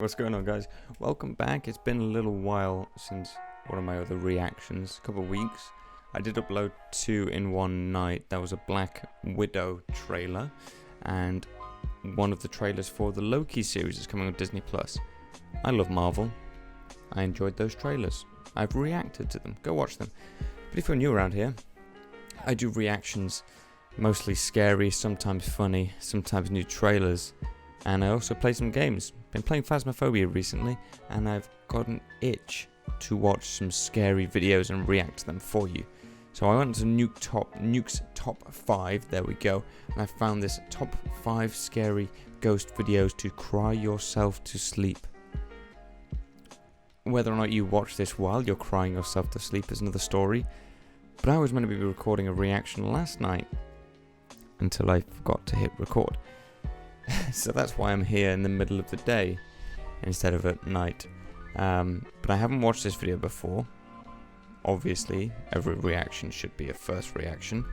What's going on, guys? Welcome back. It's been a little while since one of my other reactions, a couple of weeks. I did upload 2 in one night. That was a Black Widow trailer and one of the trailers for the Loki series is coming on Disney+. I love Marvel. I enjoyed those trailers. I've reacted to them. Go watch them. But if you're new around here, I do reactions, mostly scary, sometimes funny, sometimes new trailers, and I also play some games. Been playing Phasmophobia recently, and I've got an itch to watch some scary videos and react to them for you. So I went to Nuke's top 5, there we go, and I found this top 5 scary ghost videos to cry yourself to sleep. Whether or not you watch this while you're crying yourself to sleep is another story, but I was meant to be recording a reaction last night until I forgot to hit record. So that's why I'm here in the middle of the day instead of at night. But I haven't watched this video before. Obviously, every reaction should be a first reaction.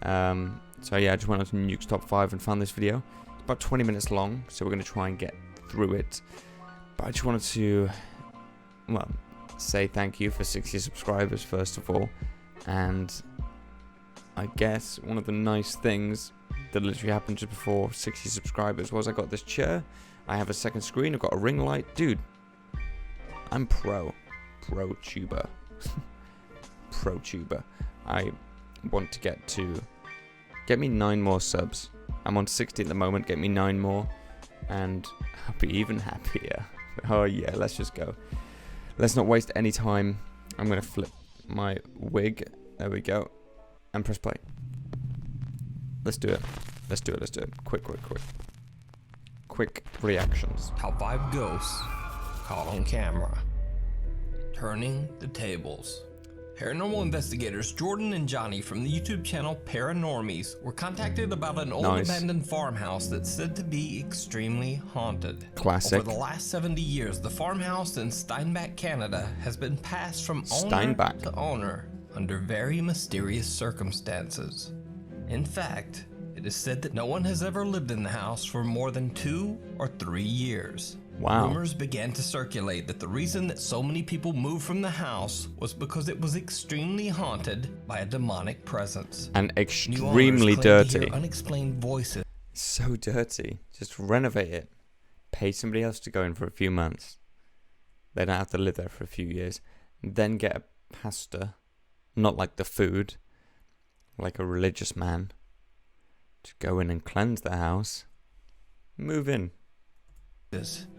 So yeah, I just went on to Nuke's top 5 and found this video. It's about 20 minutes long, so we're going to try and get through it. But I just wanted to, well, say thank you for 60 subscribers first of all. And I guess one of the nice things that literally happened just before 60 subscribers was I got this chair, I have a second screen, I've got a ring light. Dude, I'm pro tuber. Pro tuber. I want to get me 9 more subs. I'm on 60 at the moment, get me 9 more and I'll be even happier. Oh yeah, let's just go. Let's not waste any time. I'm gonna flip my wig, there we go, and press play. Let's do it. Let's do it. Quick reactions. How 5 ghosts caught on camera. Turning the tables. Paranormal investigators Jordan and Johnny from the YouTube channel Paranormies were contacted about an old abandoned farmhouse that's said to be extremely haunted. Classic. Over the last 70 years, the farmhouse in Steinbach, Canada has been passed from owner to owner under very mysterious circumstances. In fact, it is said that no one has ever lived in the house for more than 2 or 3 years. Wow. Rumors began to circulate that the reason that so many people moved from the house was because it was extremely haunted by a demonic presence. And extremely dirty. Unexplained voices. So dirty. Just renovate it. Pay somebody else to go in for a few months. They don't have to live there for a few years. Then get a pastor, not like the food, like a religious man, to go in and cleanse the house. Move in.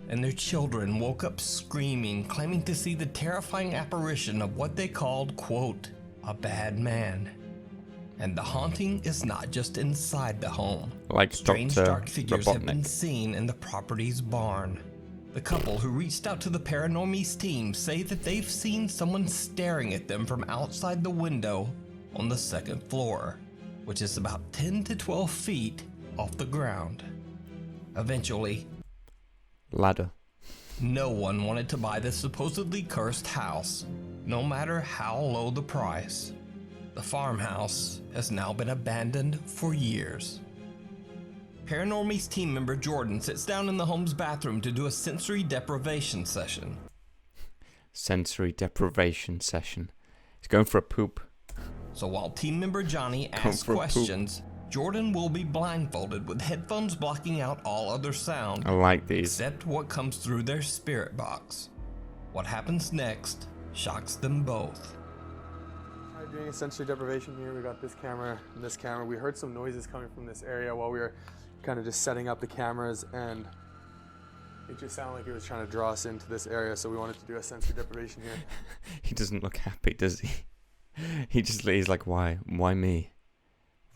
And their children woke up screaming, claiming to see the terrifying apparition of what they called, quote, a bad man. And the haunting is not just inside the home. Like strange Dr. dark figures have been Robotnik. seen in the property's barn. The couple who reached out to the Paranormies team say that they've seen someone staring at them from outside the window on the 2nd floor, which is about 10 to 12 feet off the ground. Eventually, Ladder. no one wanted to buy this supposedly cursed house, no matter how low the price. The farmhouse has now been abandoned for years. Paranormies team member Jordan sits down in the home's bathroom to do a sensory deprivation session. Sensory deprivation session. He's going for a poop. So while team member Johnny asks questions, Jordan will be blindfolded with headphones blocking out all other sound. I like these. Except what comes through their spirit box. What happens next shocks them both. We're doing a sensory deprivation here. We got this camera and this camera. We heard some noises coming from this area while we were kind of just setting up the cameras, and it just sounded like it was trying to draw us into this area, so we wanted to do a sensory deprivation here. He doesn't look happy, does he? He's like, why me?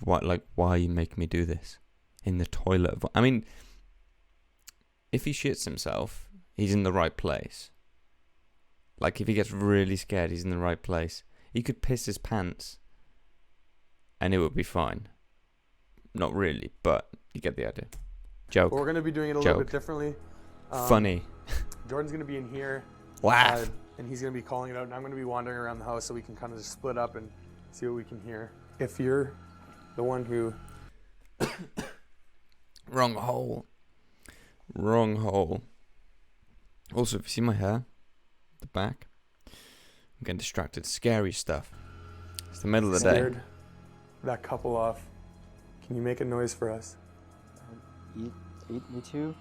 Why you make me do this in the toilet? I mean, if he shits himself, he's in the right place. Like, if he gets really scared, he's in the right place. He could piss his pants and it would be fine. Not really, but you get the idea. Joke. But we're going to be doing it a little bit differently. Funny. Jordan's going to be in here. Laugh. And he's going to be calling it out, and I'm going to be wandering around the house so we can kind of just split up and see what we can hear. If you're the one who... Wrong hole. Also, if you see my hair, the back, I'm getting distracted. Scary stuff. It's the middle of the day. Scared that couple off. Can you make a noise for us? Eat me too?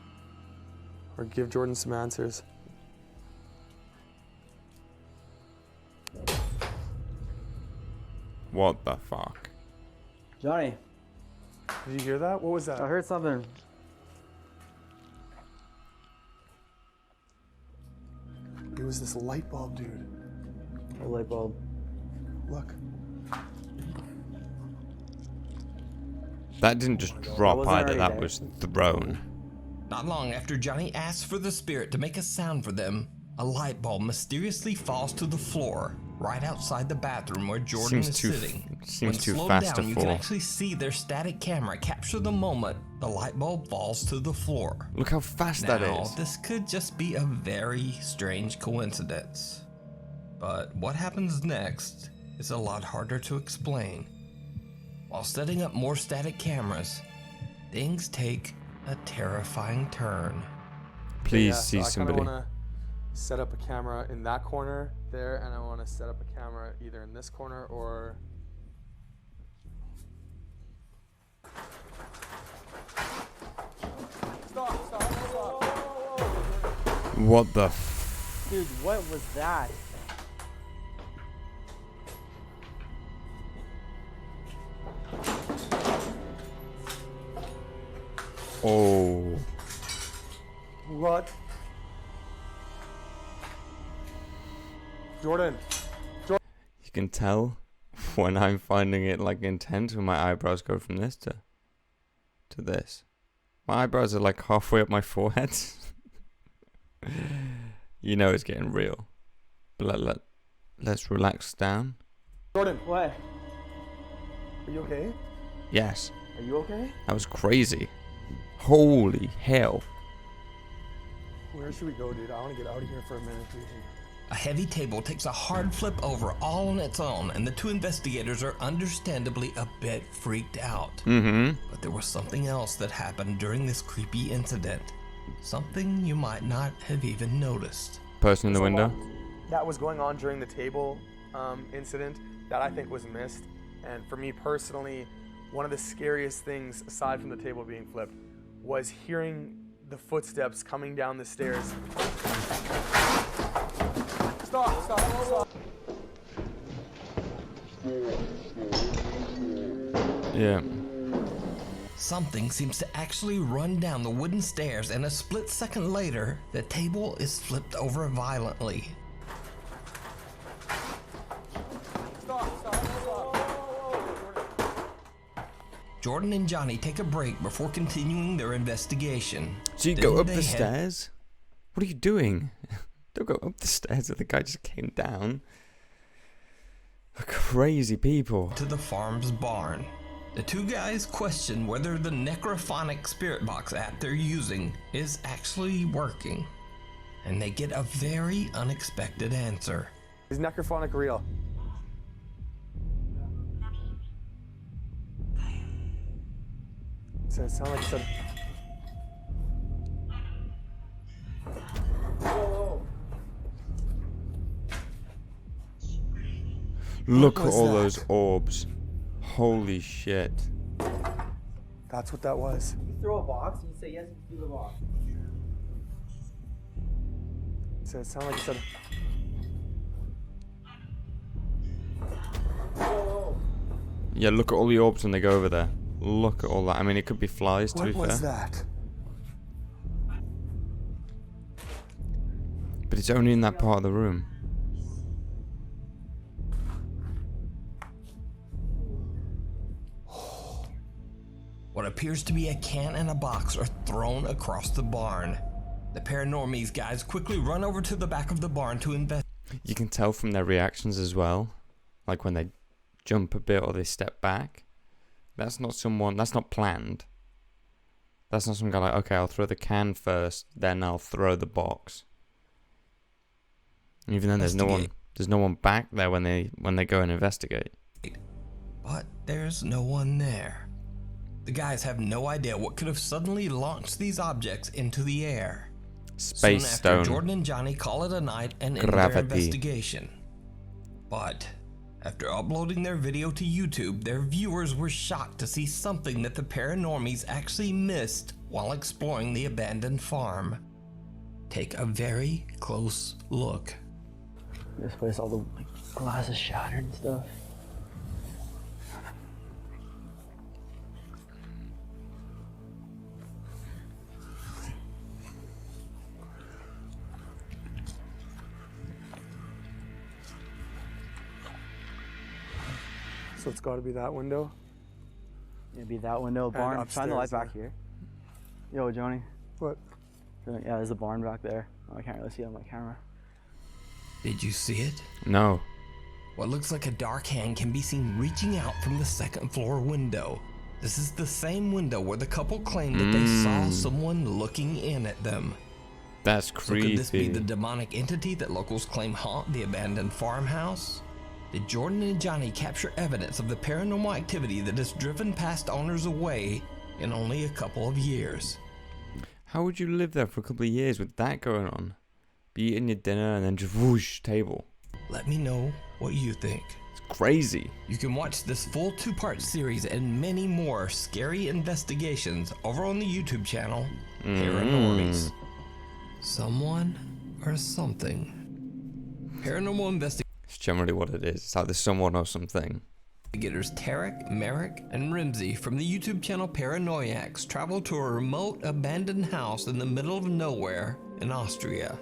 Or give Jordan some answers? What the fuck? Johnny, Did you hear that? What was that? I heard something. It was this light bulb, dude. A light bulb. Look. That didn't just drop wasn't either, already that there. was thrown. Not long after Johnny asks for the spirit to make a sound for them, a light bulb mysteriously falls to the floor right outside the bathroom where Jordan is sitting. Seems When too slowed fast down, to you can fall. actually see their static camera capture the moment the light bulb falls to the floor. Look how fast Now, that is. this could just be a very strange coincidence. But what happens next is a lot harder to explain. While setting up more static cameras, things take a terrifying turn. Please So see I somebody. kind of want to set up a camera in that corner there, and I want to set up a camera either in this corner or... Stop. What the Dude, what was that? Oh. What? Jordan. You can tell when I'm finding it like intense when my eyebrows go from this to this. My eyebrows are like halfway up my forehead. You know it's getting real. But let's relax down. Jordan, What? are you okay? Yes, Are you okay? that was crazy. Holy hell. Where should we go, dude? I want to get out of here for a minute, dude. A heavy table takes a hard flip over all on its own, and the two investigators are understandably a bit freaked out. Mm-hmm. But there was something else that happened during this creepy incident. Something you might not have even noticed. Person in the window. That was going on during the table incident that I think was missed. And for me personally, one of the scariest things, aside from the table being flipped, was hearing the footsteps coming down the stairs. Stop. Yeah. Something seems to actually run down the wooden stairs, and a split second later, the table is flipped over violently. Jordan and Johnny take a break before continuing their investigation. So you Then go up they the head stairs? What are you doing? Don't go up the stairs if the guy just came down. Crazy people. to the farm's barn. The two guys question whether the necrophonic spirit box app they're using is actually working, and they get a very unexpected answer. Is necrophonic real? So it sounded like some... Look at was all that? those orbs. Holy shit. That's what that was. You throw a box, you say yes, you do the box. So it sounded like some... Yeah, look at all the orbs when they go over there. Look at all that. I mean, it could be flies, to be What was fair. that? But it's only in that part of the room. What appears to be a can and a box are thrown across the barn. The paranormies guys quickly run over to the back of the barn to investigate. You can tell from their reactions as well. Like when they jump a bit or they step back. That's not planned. That's not some guy like, okay, I'll throw the can first, then I'll throw the box. Even then there's no one back there when they go and investigate. But there's no one there. The guys have no idea what could have suddenly launched these objects into the air. Space Soon after, stone. Jordan and Johnny call it a night and end their Gravity. investigation. But after uploading their video to YouTube, their viewers were shocked to see something that the paranormies actually missed while exploring the abandoned farm. Take a very close look. This place, all the glass is shattered and stuff. So it's got to be that window. It'd be that window, barn. Shine the light upstairs, back here. Yo, Johnny. What? Yeah, there's a barn back there. Oh, I can't really see it on my camera. Did you see it? No. What looks like a dark hand can be seen reaching out from the second floor window. This is the same window where the couple claimed that they saw someone looking in at them. That's So creepy. could this be the demonic entity that locals claim haunt the abandoned farmhouse? Did Jordan and Johnny capture evidence of the paranormal activity that has driven past owners away in only a couple of years? How would you live there for a couple of years with that going on? Be eating your dinner and then just whoosh, table. Let me know what you think. It's crazy. You can watch this full 2-part series and many more scary investigations over on the YouTube channel, Paranormies. Someone or something. Paranormal investigators It's generally what it is. It's like there's someone or something. Tarek, Merrick, and Rimsey from the YouTube channel Paranoiacs travel to a remote abandoned house in the middle of nowhere in Austria.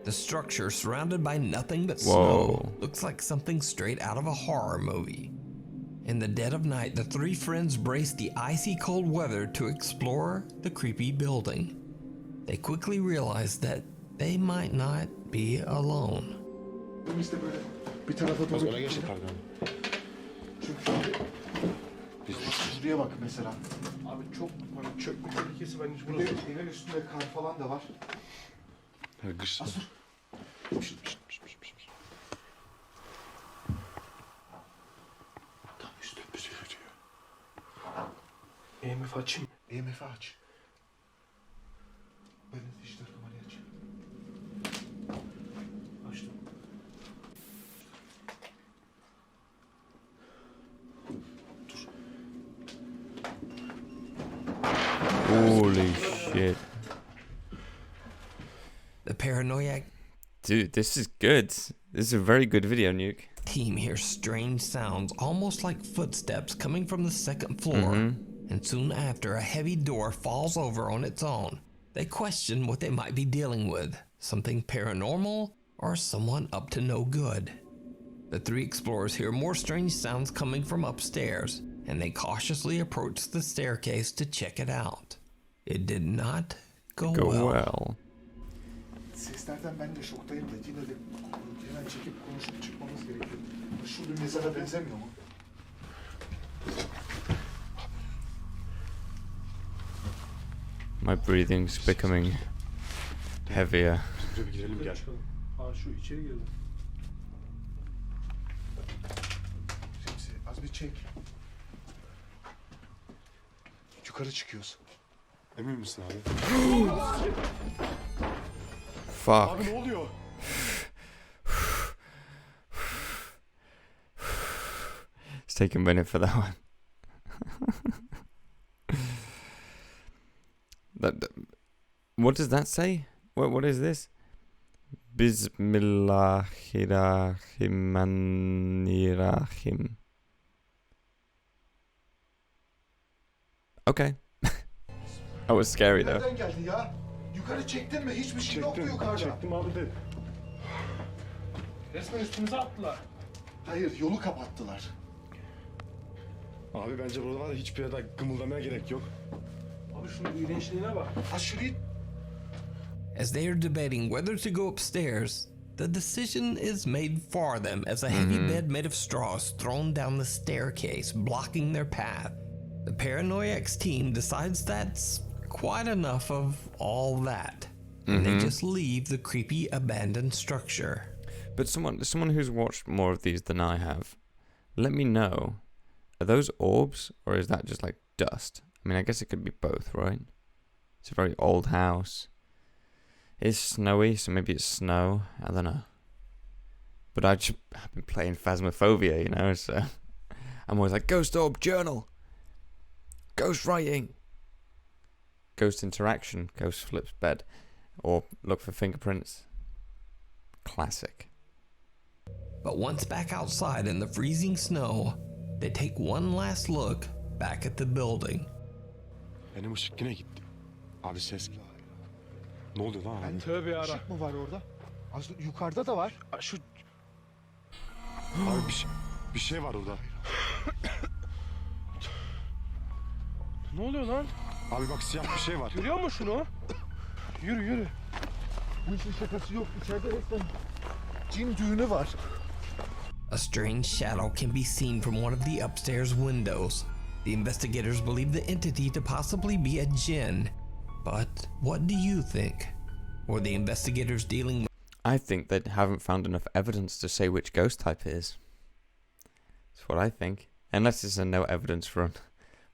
The structure, surrounded by nothing but snow, looks like something straight out of a horror movie. In the dead of night, the three friends brace the icy cold weather to explore the creepy building. They quickly realize that they might not be alone. Bir tarafa doğru. Öne geçti kardan. Şuraya bak mesela. Abi çok hani çökme tehlikesi var. Burada evin üstünde kar falan da var. Ha kış. Asur. Tam üstümüzü yürüyor. EMF açayım. EMF aç. Ben işte kamerayı açayım. Açtım. Holy shit. The Paranoiac Dude, this is good. This is a very good video, Nuke. team hears strange sounds, almost like footsteps coming from the second floor, and soon after, a heavy door falls over on its own. They question what they might be dealing with, something paranormal or someone up to no good. The three explorers hear more strange sounds coming from upstairs, and they cautiously approach the staircase to check it out. It did not go well. Seslerden ben de şoktayım da yine de hemen çekip konuşup çıkmamız gerekiyor. Şu bir mezara benzemiyor mu? My breathing's becoming heavier. Şuraya bir girelim gel. Aa şu içeri girdi. Şimdi az bir çek. Yukarı çıkıyoruz. Emin misin abi? Fuck. Abi ne oluyor? It's taking a minute for that one. What does that say? What is this? Bismillahirrahmanirrahim. Okay. That was scary though. Nereden geldi ya? Yukarı çektin mi? Hiçbir şey yoktu yukarıda. Çektim abi de. Resmen üstümüze attılar. Hayır, yolu kapattılar. Abi bence burada var ya hiçbir yerde gımıldamaya gerek yok. Abi şunun iğrençliğine bak. Ha şurayı... As they are debating whether to go upstairs, the decision is made for them as a heavy bed made of straw is thrown down the staircase, blocking their path. The Paranoiacs team decides that's quite enough of all that, and they just leave the creepy abandoned structure. But someone who's watched more of these than I have, let me know. Are those orbs or is that just like dust? I mean, I guess it could be both, right? It's a very old house. It's snowy, so maybe it's snow. I don't know. But I've been playing Phasmophobia, you know, so I'm always like, Ghost Orb Journal, Ghost Writing, Ghost Interaction, Ghost Flips Bed, or look for fingerprints. Classic. But once back outside in the freezing snow, they take one last look back at the building. Benim ışık yine gitti. Abi ses. Ne oldu lan abi? Tövbe yarabbim. Işık mı var orada? Az yukarıda da var. Şu... Abi bir şey var orada. Ne oluyor lan? Abi bak siyah bir şey var. Görüyor musun şunu? Yürü yürü. Bu işin şakası yok. İçeride resmen cin düğünü var. A strange shadow can be seen from one of the upstairs windows. The investigators believe the entity to possibly be a jinn. But what do you think? Were the investigators dealing with... I think they haven't found enough evidence to say which ghost type it is. That's what I think. Unless there's no evidence for it.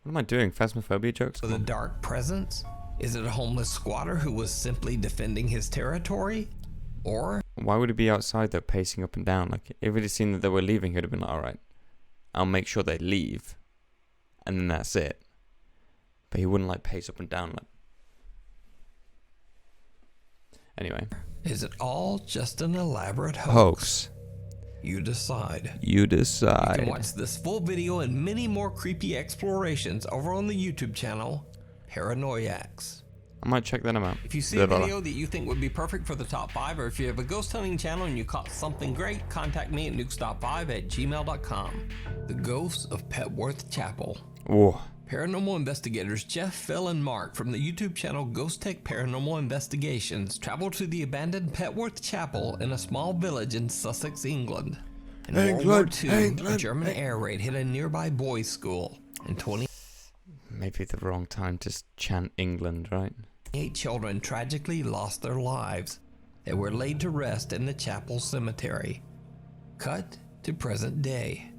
What am I doing? Phasmophobia jokes? a dark presence? Is it a homeless squatter who was simply defending his territory? Or... Why would he be outside though, pacing up and down? Like, if he'd have seen that they were leaving, he'd have been like, alright, I'll make sure they leave. And then that's it. But he wouldn't like pace up and down like... Anyway. is it all just an elaborate Hoax. You decide. You decide. You can watch this full video and many more creepy explorations over on the YouTube channel, Paranoiacs. I might check that out. If you see a video that you think would be perfect for the top 5, or if you have a ghost hunting channel and you caught something great, contact me at nukes.5@gmail.com. The Ghosts of Petworth Chapel. Whoa. Paranormal investigators Jeff, Phil, and Mark from the YouTube channel Ghost Tech Paranormal Investigations traveled to the abandoned Petworth Chapel in a small village in Sussex, England. In World War II, a German air raid hit a nearby boys' school. In 28 Maybe the wrong time to chant England, right? children tragically lost their lives. They were laid to rest in the chapel cemetery. Cut to present day.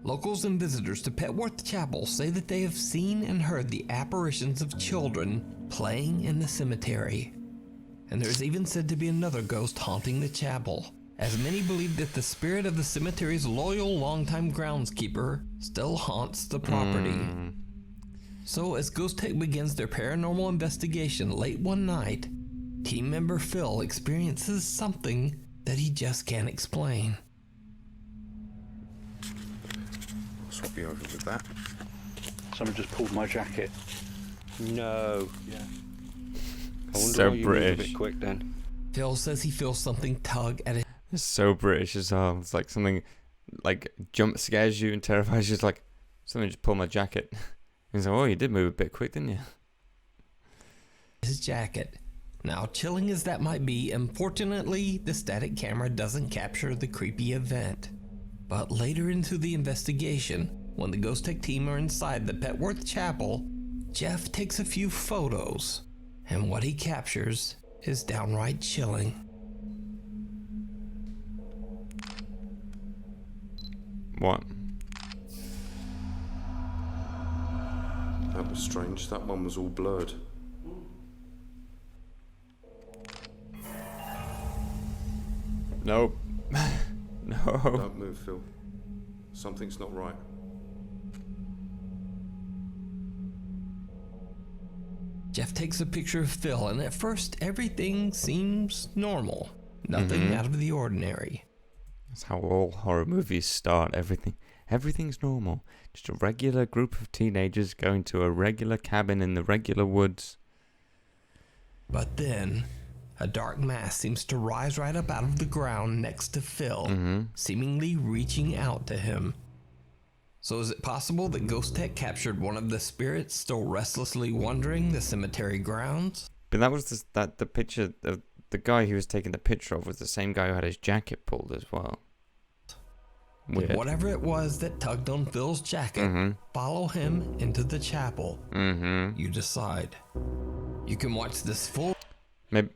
Locals and visitors to Petworth Chapel say that they have seen and heard the apparitions of children playing in the cemetery. And there is even said to be another ghost haunting the chapel, as many believe that the spirit of the cemetery's loyal longtime groundskeeper still haunts the property. So as Ghost Tech begins their paranormal investigation late one night, team member Phil experiences something that he just can't explain. Swap you over with that. Someone just pulled my jacket. No. Yeah. I wonder So why you moved a British. bit quick then. Phil says he feels something tug at his It's so British as well. It's like something like jump scares you and terrifies you. It's like something just pulled my jacket. He's like, oh, you did move a bit quick, didn't you? jacket. Now, chilling as that might be, unfortunately, the static camera doesn't capture the creepy event. But later into the investigation, when the Ghost Tech team are inside the Petworth Chapel, Jeff takes a few photos, and what he captures is downright chilling. What? That was strange. That one was all blurred. Nope. No. Don't move, Phil. Something's not right. Jeff takes a picture of Phil, and at first everything seems normal. Nothing out of the ordinary. That's how all horror movies start. Everything's normal. Just a regular group of teenagers going to a regular cabin in the regular woods. But then, a dark mass seems to rise right up out of the ground next to Phil, seemingly reaching out to him. So is it possible that Ghost Tech captured one of the spirits still restlessly wandering the cemetery grounds? But that was the picture of the guy who was taking the picture of was the same guy who had his jacket pulled as well. Weird. Whatever it was that tugged on Phil's jacket, follow him into the chapel. You decide. You can watch this full... Maybe...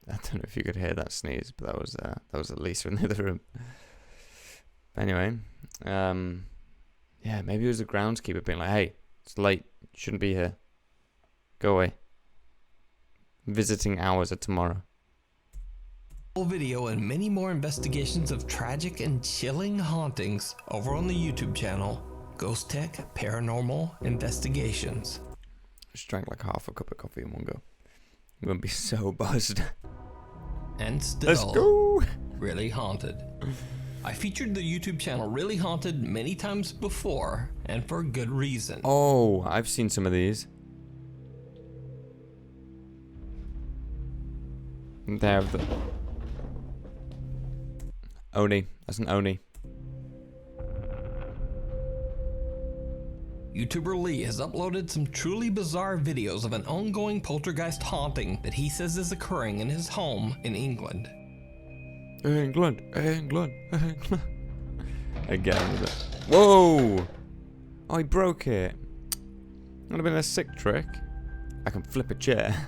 I don't know if you could hear that sneeze, but that was at least in the other room. Anyway, yeah, maybe it was the groundskeeper being like, hey, it's late, you shouldn't be here. Go away. Visiting hours are tomorrow. Full video and many more investigations of tragic and chilling hauntings over on the YouTube channel, Ghost Tech Paranormal Investigations. Just drank like half a cup of coffee in one go. I'm gonna be so buzzed. And still, Let's go! Really Haunted. I featured the YouTube channel Really Haunted many times before, and for good reason. Oh, I've seen some of these. They have the Oni. That's an Oni. YouTuber Lee has uploaded some truly bizarre videos of an ongoing poltergeist haunting that he says is occurring in his home in England. England, England, England. Again with it. Whoa! Oh, he broke it. Would have been a sick trick. I can flip a chair.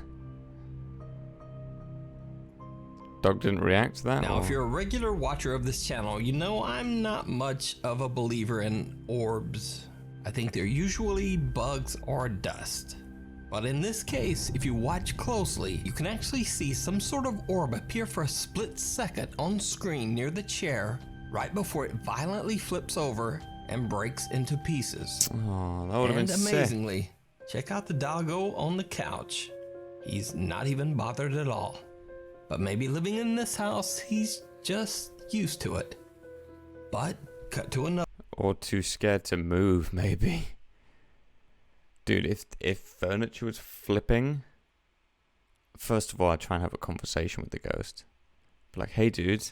Dog didn't react to that. Now, or? if you're a regular watcher of this channel, you know I'm not much of a believer in orbs. I think they're usually bugs or dust. But in this case, if you watch closely, you can actually see some sort of orb appear for a split second on screen near the chair, right before it violently flips over and breaks into pieces. Oh, that would have been sick. Amazingly, check out the doggo on the couch. He's not even bothered at all. But maybe living in this house, he's just used to it. But cut to another. Or too scared to move, maybe. Dude, if furniture was flipping, first of all, I'd try and have a conversation with the ghost. Be like, hey, dude,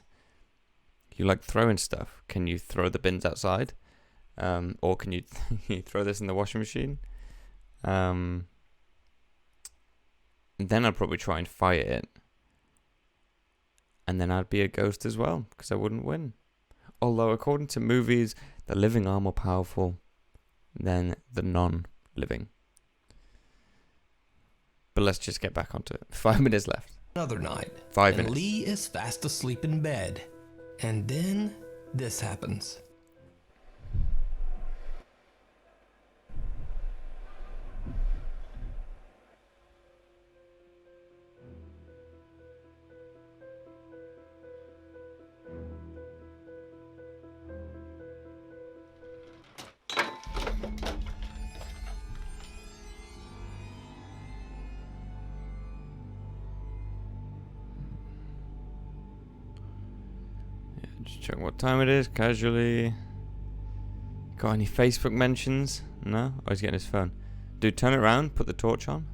you like throwing stuff? Can you throw the bins outside? Or can you, you throw this in the washing machine? And then I'd probably try and fight it. And then I'd be a ghost as well, because I wouldn't win. Although, according to movies, the living are more powerful than the non-living. But let's just get back onto it. 5 minutes left. Another night. 5 and minutes. Lee is fast asleep in bed. And then this happens. Just check what time it is, casually. Got any Facebook mentions? No? Oh, he's getting his phone. Dude, turn it around, put the torch on.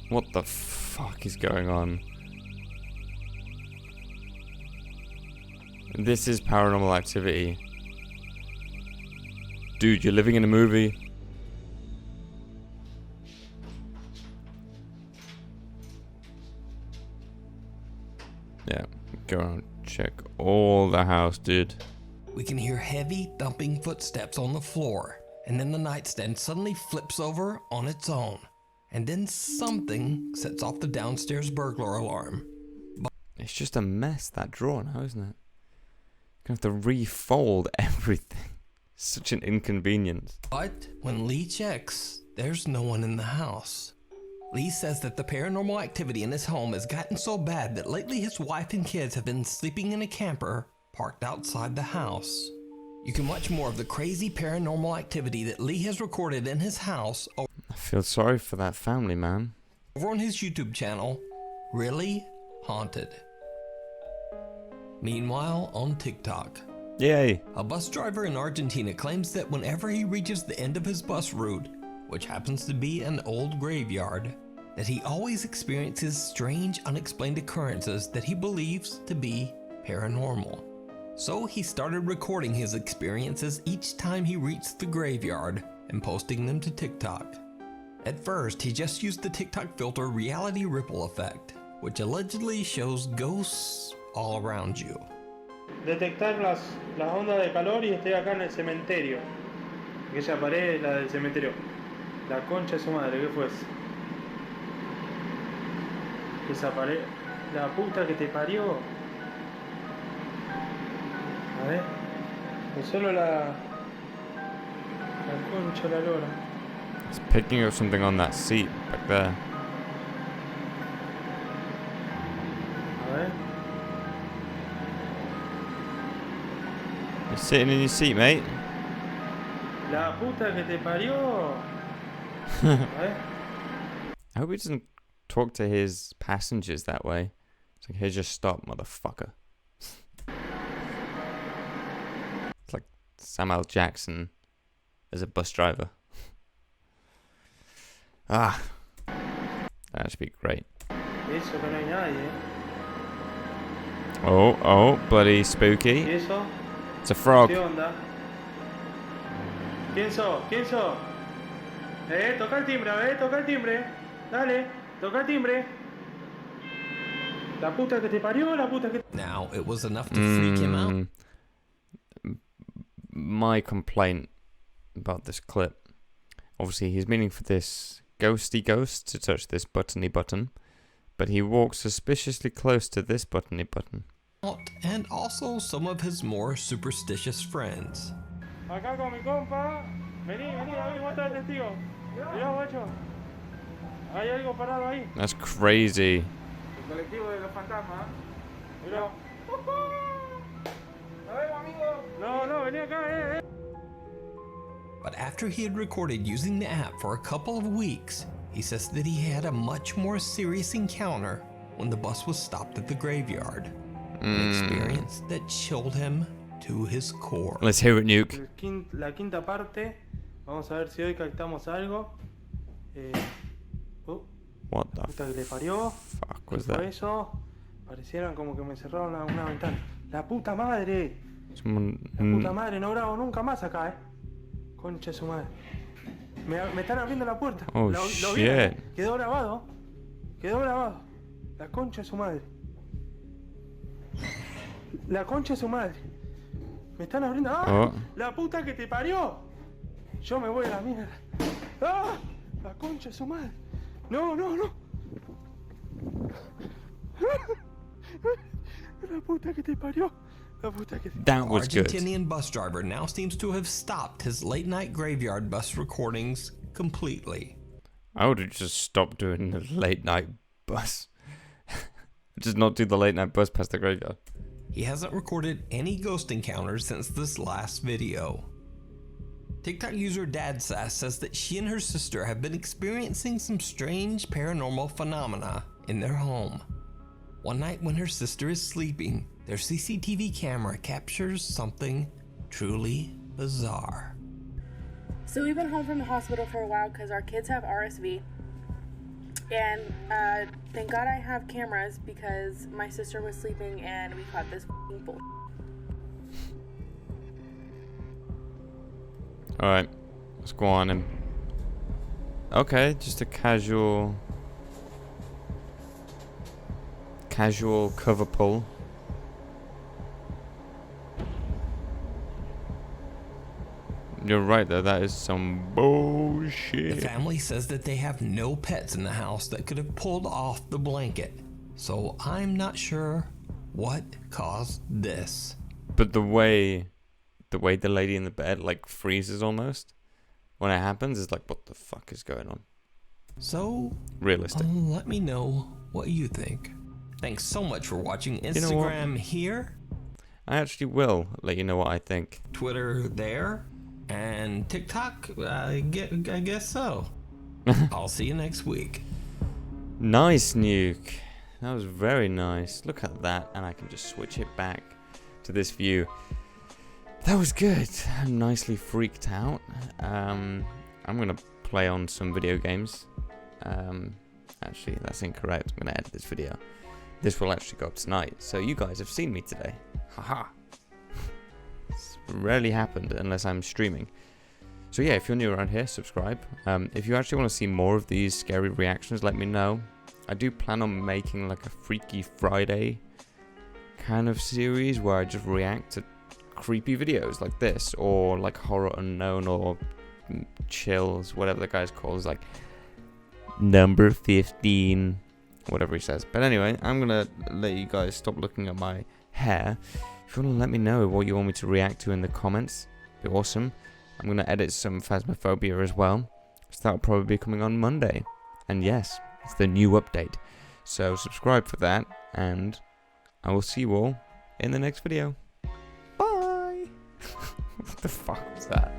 What the fuck is going on? This is Paranormal Activity. Dude, you're living in a movie. Yeah, go around, check all the house, dude. We can hear heavy thumping footsteps on the floor, and then the nightstand suddenly flips over on its own, and then something sets off the downstairs burglar alarm. It's just a mess, that drawer now, isn't it? You're gonna have to refold everything. Such an inconvenience. But when Lee checks, there's no one in the house. Lee says that the paranormal activity in his home has gotten so bad that lately his wife and kids have been sleeping in a camper parked outside the house. You can watch more of the crazy paranormal activity that Lee has recorded in his house I feel sorry for that family, man. over on his YouTube channel, Really Haunted. Meanwhile, on TikTok, Yay! a bus driver in Argentina claims that whenever he reaches the end of his bus route, which happens to be an old graveyard, that he always experiences strange, unexplained occurrences that he believes to be paranormal. So he started recording his experiences each time he reached the graveyard and posting them to TikTok. At first, he just used the TikTok filter Reality Ripple Effect, which allegedly shows ghosts all around you. Detectar las ondas de calor y estoy acá en el cementerio. Aquella pared es la del cementerio. La concha de su madre, ¿qué fue eso? Esa pared, la puta que te parió. A ver, es solo la concha de la lora. It's picking up something on that seat back there. A ver. You're sitting in your seat, mate. La puta que te parió. A ver. I hope he doesn't talk to his passengers that way. It's like, hey, just stop, motherfucker. It's like Samuel Jackson as a bus driver. That should be great. Eso que no hay nadie. Oh, bloody ¿Y spooky. eso? It's a frog. ¿Qué onda? ¿Quién sos? ¿Quién sos? Toca el timbre, toca el timbre. Dale, toca el timbre. La puta que te parió, la puta que... Now, it was enough to freak him out. My complaint about this clip. Obviously, he's meaning for this ghosty ghost to touch this buttony button, but he walks suspiciously close to this buttony button. And also some of his more superstitious friends. Acá con mi compa. Vení, David, vos estás testigo. Mirá, guacho. Hay algo parado ahí. That's crazy. El colectivo de los fantasmas. Mirá. A ver, amigo. No, vení acá, But after he had recorded using the app for a couple of weeks, he says that he had a much more serious encounter when the bus was stopped at the graveyard. An experience that chilled him to his core. Let's hear it, Nuke. La quinta parte. Vamos a ver si hoy captamos algo. What the Puta que le parió. fuck was ¿Qué fue that? eso? Parecieran como que me cerraron una ventana. ¡La puta madre! Someone. La puta madre, no grabo nunca más acá, Concha de su madre. Me están abriendo la puerta. Oh, Lo shit. vieron, Quedó grabado. La concha de su madre. La concha de su madre. Me están abriendo. ¡Ah! Oh. ¡La puta que te parió! Yo me voy a la mierda. ¡Ah! La concha de su madre. No. La puta que te parió. La puta que te... That was good. Argentinian bus driver now seems to have stopped his late night graveyard bus recordings completely. I would have just stopped doing the late night bus. Just not do the late night bus past the graveyard. He hasn't recorded any ghost encounters since this last video. TikTok user DadSass says that she and her sister have been experiencing some strange paranormal phenomena in their home. One night when her sister is sleeping, their CCTV camera captures something truly bizarre. So we've been home from the hospital for a while because our kids have RSV. And thank God I have cameras because my sister was sleeping and we caught this bull. Alright, let's go on and... Okay, just a casual cover pull. You're right though, that is some bullshit. The family says that they have no pets in the house that could have pulled off the blanket. So I'm not sure what caused this. But the way the lady in the bed like freezes almost when it happens is like, what the fuck is going on? So Realistic. let me know what you think. Thanks so much for watching. You know what? Instagram here, I actually will let you know what I think. Twitter there, and TikTok, I guess so. I'll see you next week. Nice, Nuke. That was very nice. Look at that, and I can just switch it back to this view. That was good. I'm nicely freaked out. I'm gonna play on some video games. Actually, that's incorrect. I'm gonna edit this video. This will actually go up tonight, so you guys have seen me today. Haha. It's rarely happened unless I'm streaming. So yeah, if you're new around here, subscribe. If you actually want to see more of these scary reactions, let me know. I do plan on making like a Freaky Friday kind of series where I just react to creepy videos like this, or like Horror Unknown, or Chills, whatever the guy's called, is like number 15, whatever he says. But anyway, I'm gonna let you guys stop looking at my hair. If you want to let me know what you want me to react to in the comments, it'd be awesome. I'm gonna edit some Phasmophobia as well, So that'll probably be coming on Monday. And yes, it's the new update. So subscribe for that, and I will see you all in the next video. Bye! What the fuck was that?